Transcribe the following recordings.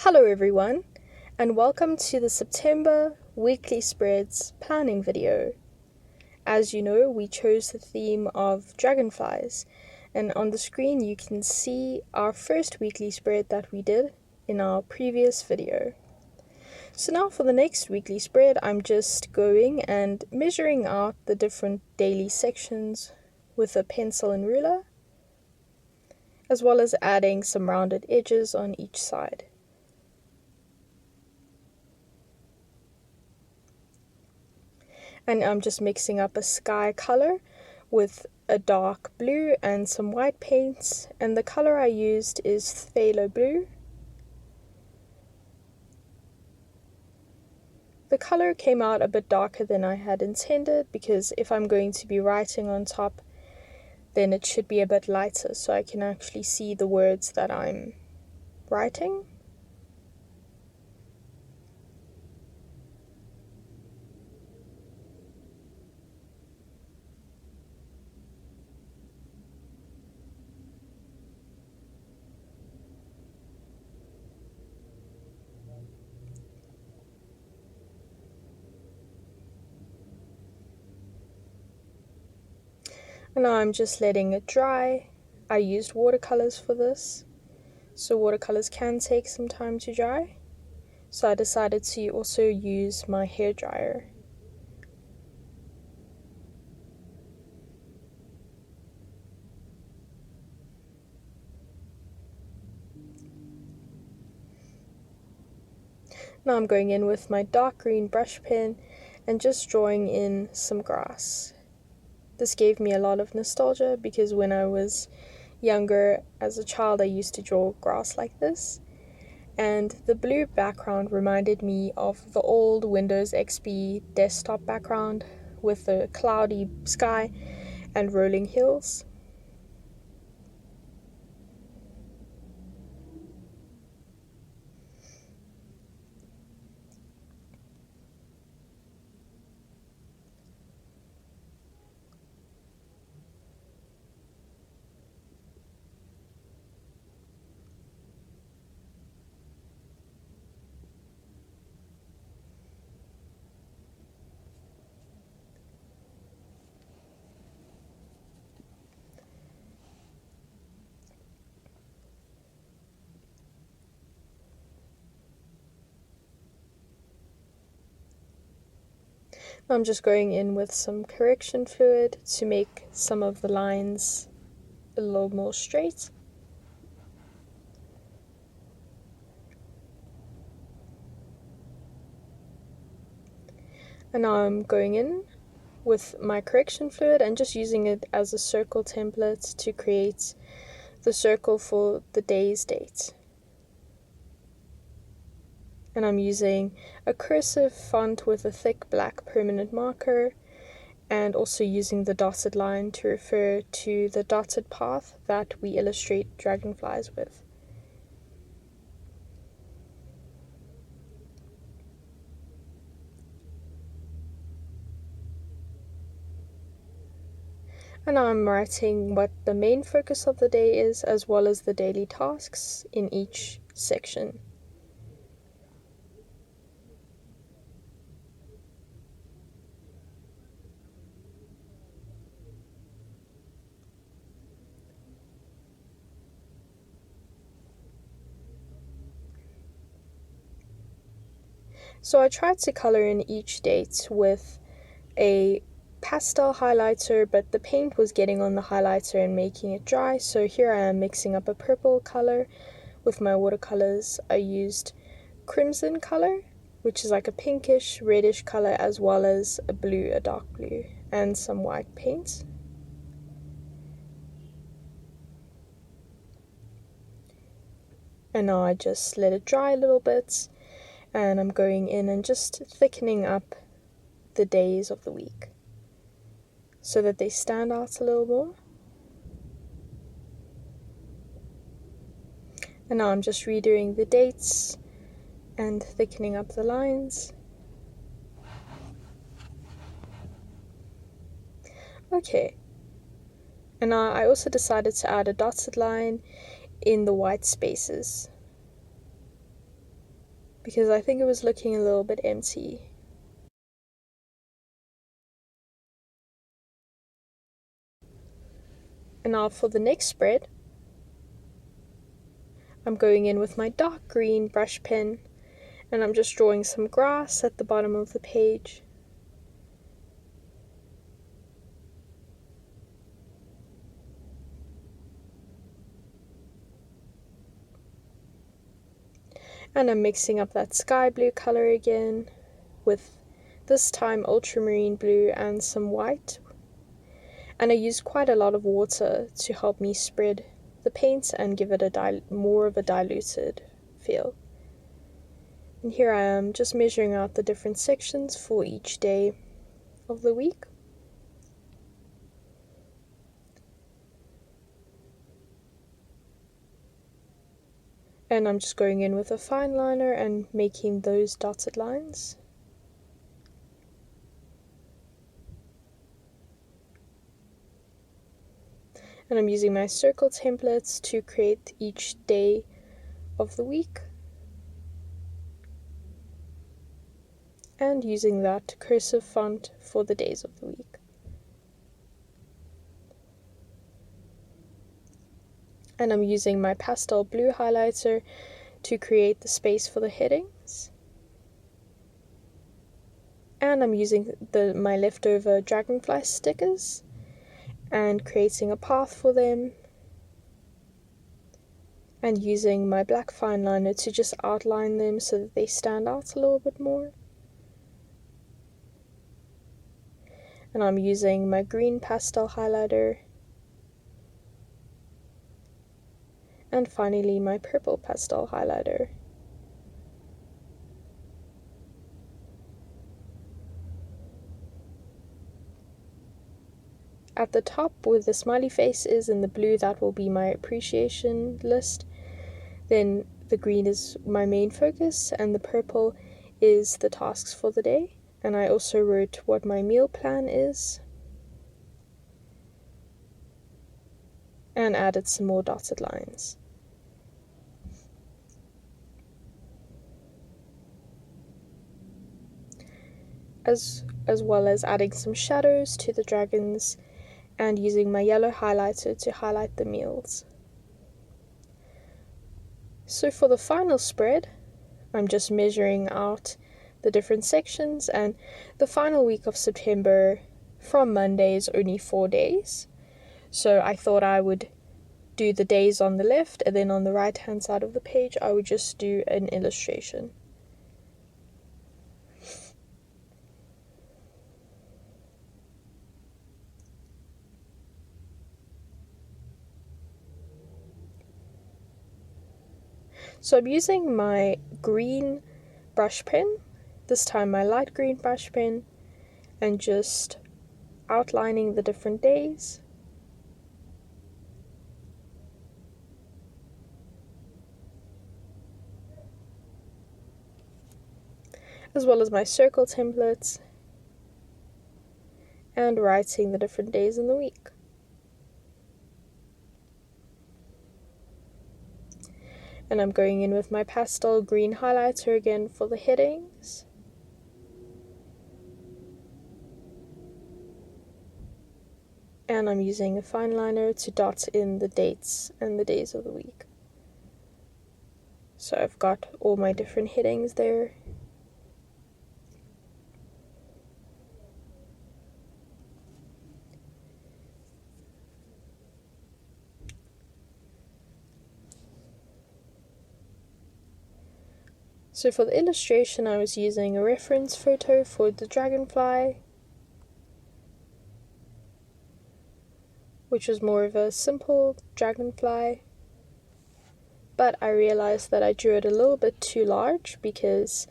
Hello everyone, and welcome to the September Weekly Spreads planning video. As you know, we chose the theme of Dragonflies, and on the screen you can see our first weekly spread that we did in our previous video. So now for the next weekly spread, I'm just going and measuring out the different daily sections with a pencil and ruler, as well as adding some rounded edges on each side. And I'm just mixing up a sky color with a dark blue and some white paints, and the color I used is phthalo blue. The color came out a bit darker than I had intended because if I'm going to be writing on top, then it should be a bit lighter so I can actually see the words that I'm writing. And now I'm just letting it dry. I used watercolors for this, so watercolors can take some time to dry. So I decided to also use my hairdryer. Now I'm going in with my dark green brush pen and just drawing in some grass. This gave me a lot of nostalgia because when I was younger as a child I used to draw grass like this, and the blue background reminded me of the old Windows XP desktop background with a cloudy sky and rolling hills. I'm just going in with some correction fluid to make some of the lines a little more straight. And now I'm going in with my correction fluid and just using it as a circle template to create the circle for the day's date. And I'm using a cursive font with a thick black permanent marker, and also using the dotted line to refer to the dotted path that we illustrate dragonflies with. And now I'm writing what the main focus of the day is, as well as the daily tasks in each section. So I tried to color in each date with a pastel highlighter, but the paint was getting on the highlighter and making it dry, so here I am mixing up a purple color with my watercolors. I used crimson color, which is like a pinkish reddish color, as well as a blue, a dark blue, and some white paint. And now I just let it dry a little bit, and I'm going in and just thickening up the days of the week so that they stand out a little more. And now I'm just redoing the dates and thickening up the lines. Okay, and now I also decided to add a dotted line in the white spaces. because I think it was looking a little bit empty. And now for the next spread, I'm going in with my dark green brush pen, and I'm just drawing some grass at the bottom of the page. And I'm mixing up that sky blue color again with this time ultramarine blue and some white. And I used quite a lot of water to help me spread the paint and give it a more of a diluted feel. And here I am just measuring out the different sections for each day of the week. And I'm just going in with a fine liner and making those dotted lines. And I'm using my circle templates to create each day of the week. And using that cursive font for the days of the week. And I'm using my pastel blue highlighter to create the space for the headings. And I'm using my leftover Dragonfly stickers and creating a path for them, and using my black fine liner to just outline them so that they stand out a little bit more. And I'm using my green pastel highlighter, and finally my purple pastel highlighter. At the top, where the smiley face is in the blue, that will be my appreciation list. Then the green is my main focus, and the purple is the tasks for the day. And I also wrote what my meal plan is, and added some more dotted lines. As well as adding some shadows to the dragons and using my yellow highlighter to highlight the meals. So for the final spread, I'm just measuring out the different sections, and the final week of September from Monday is only 4 days. So I thought I would do the days on the left, and then on the right hand side of the page I would just do an illustration. So I'm using my green brush pen, this time my light green brush pen, and just outlining the different days. As well as my circle templates, and writing the different days in the week. And I'm going in with my pastel green highlighter again for the headings. And I'm using a fine liner to dot in the dates and the days of the week. So I've got all my different headings there. So for the illustration, I was using a reference photo for the dragonfly, which was more of a simple dragonfly, but I realized that I drew it a little bit too large because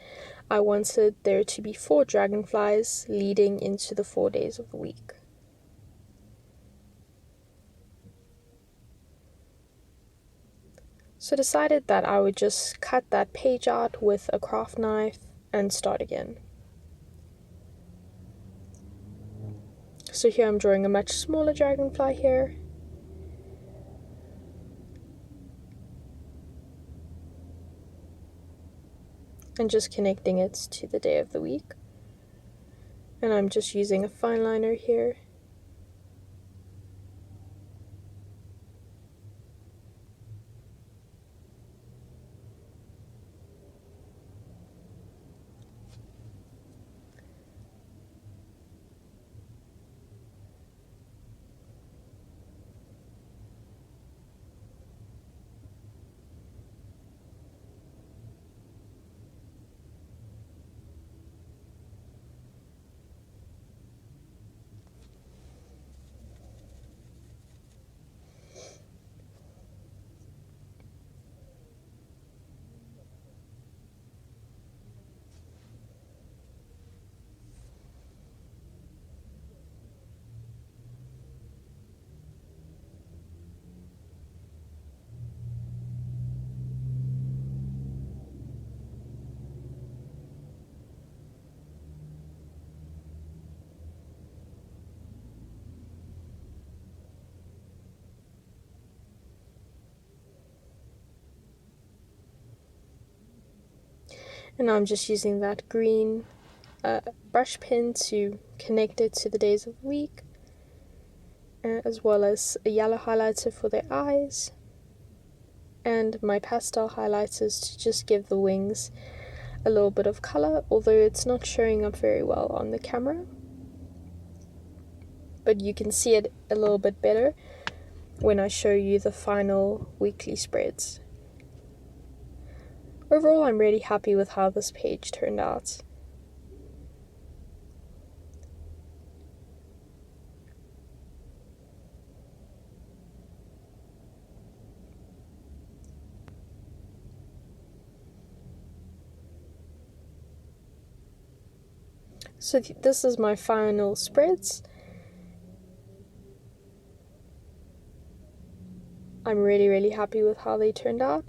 I wanted there to be 4 dragonflies leading into the 4 days of the week. So decided that I would just cut that page out with a craft knife and start again. So here I'm drawing a much smaller dragonfly here. and just connecting it to the day of the week. And I'm just using a fine liner here. And I'm just using that green brush pen to connect it to the days of the week, as well as a yellow highlighter for their eyes, and my pastel highlighters to just give the wings a little bit of color, although it's not showing up very well on the camera. But you can see it a little bit better when I show you the final weekly spreads. Overall, I'm really happy with how this page turned out. So this is my final spreads. I'm really happy with how they turned out.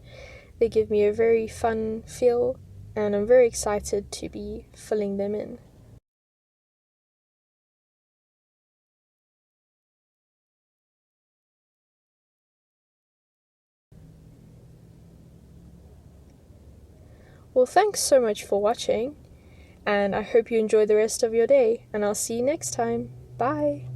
They give me a very fun feel, and I'm very excited to be filling them in. Well, thanks so much for watching, and I hope you enjoy the rest of your day, and I'll see you next time. Bye!